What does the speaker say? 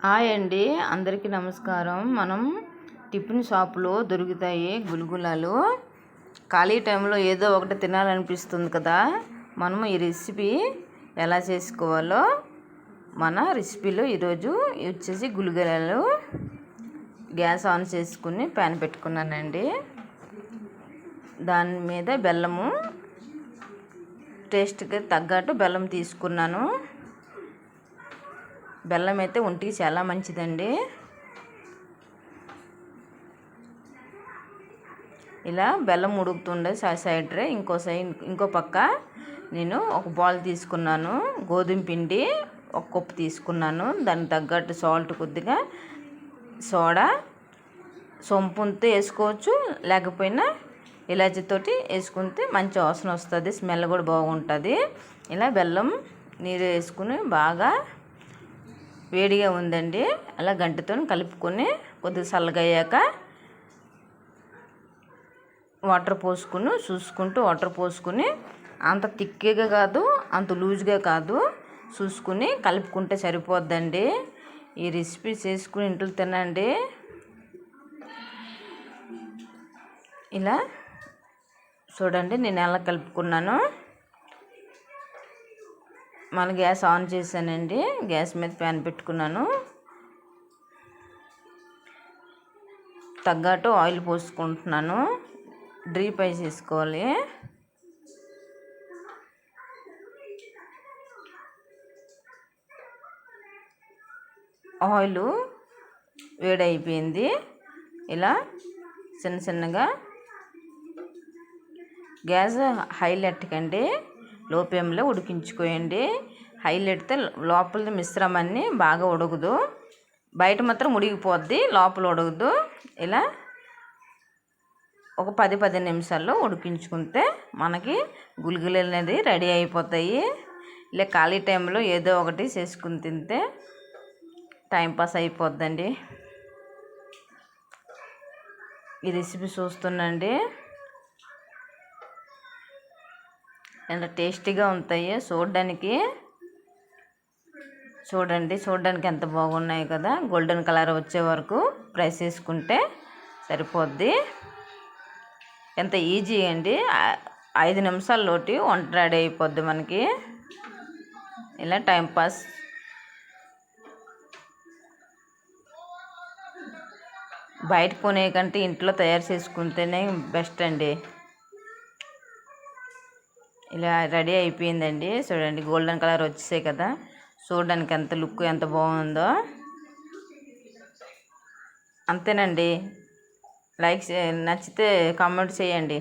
Hi అండి, అందరికీ నమస్కారం. మనం టిఫిన్ షాప్లో దొరుకుతాయి గుల్గులాలు. ఖాళీ టైంలో ఏదో ఒకటి తినాలనిపిస్తుంది కదా. మనము ఈ రెసిపీ ఎలా చేసుకోవాలో మన రెసిపీలో ఈరోజు వచ్చేసి గుల్గులాలు. గ్యాస్ ఆన్ చేసుకుని ప్యాన్ పెట్టుకున్నానండి. దాని మీద బెల్లము, టేస్ట్కి తగ్గట్టు బెల్లం తీసుకున్నాను. బెల్లం అయితే ఒంటికి చాలా మంచిదండి. ఇలా బెల్లం ఉడుకుతుండే సైడ్ ఇంకో పక్క నేను ఒక బౌల్ తీసుకున్నాను. గోధుమ పిండి ఒక కప్పు తీసుకున్నాను. దానికి తగ్గట్టు సాల్ట్, కొద్దిగా సోడా, సొంపుతో వేసుకోవచ్చు, లేకపోయినా ఇలాచీతోటి వేసుకుంటే మంచి వాసన వస్తుంది, స్మెల్ కూడా బాగుంటుంది. ఇలా బెల్లం నీరు వేసుకుని బాగా వేడిగా ఉందండి, అలా గంటతో కలుపుకొని కొద్దిగా చల్లగా అయ్యాక వాటర్ పోసుకుని అంత థిక్గా కాదు, అంత లూజ్గా కాదు, చూసుకుని కలుపుకుంటే సరిపోద్దండి. ఈ రెసిపీ చేసుకుని ఇంట్లో తినండి. ఇలా చూడండి నేను ఎలా కలుపుకున్నాను. మళ్ళీ గ్యాస్ ఆన్ చేశానండి. గ్యాస్ మీద ప్యాన్ పెట్టుకున్నాను. తగ్గట్టు ఆయిల్ పోసుకుంటున్నాను. డీప్ ఫ్రై చేసుకోవాలి. ఆయిల్ వేడైపోయింది. ఇలా చిన్నగా గ్యాస్ హైలైట్కండి, లో ఫ్లేమ్లో ఉడికించుకోండి. హైలైట్తో లోపల మిశ్రమాన్ని బాగా ఉడకదు, బయట మాత్రం ఉడికిపోద్ది, లోపల ఉడకదు. ఇలా ఒక 10-15 నిమిషాల్లో ఉడికించుకుంటే మనకి గుల్గులాలు అనేది రెడీ అయిపోతాయి. ఇలా ఖాళీ టైంలో ఏదో ఒకటి చేసుకుని తింటే టైంపాస్ అయిపోద్దండి. ఈ రెసిపీ చూస్తుండండి, ఎంత టేస్టీగా ఉంటాయి. చూడడానికి ఎంత బాగున్నాయి కదా. గోల్డెన్ కలర్ వచ్చే వరకు ఫ్రై చేసుకుంటే సరిపోద్ది. ఎంత ఈజీ అండి, 5 నిమిషాల్లోటి వంట రెడీ అయిపోద్ది మనకి. ఇలా టైంపాస్. బయట కొనే కంటే ఇంట్లో తయారు చేసుకుంటేనే బెస్ట్ అండి. ఇలా రెడీ అయిపోయిందండి. చూడండి గోల్డెన్ కలర్ వచ్చేసాయి కదా. చూడడానికి ఎంత లుక్ ఎంత బాగుందో. అంతేనండి. నచ్చితే కామెంట్ చేయండి.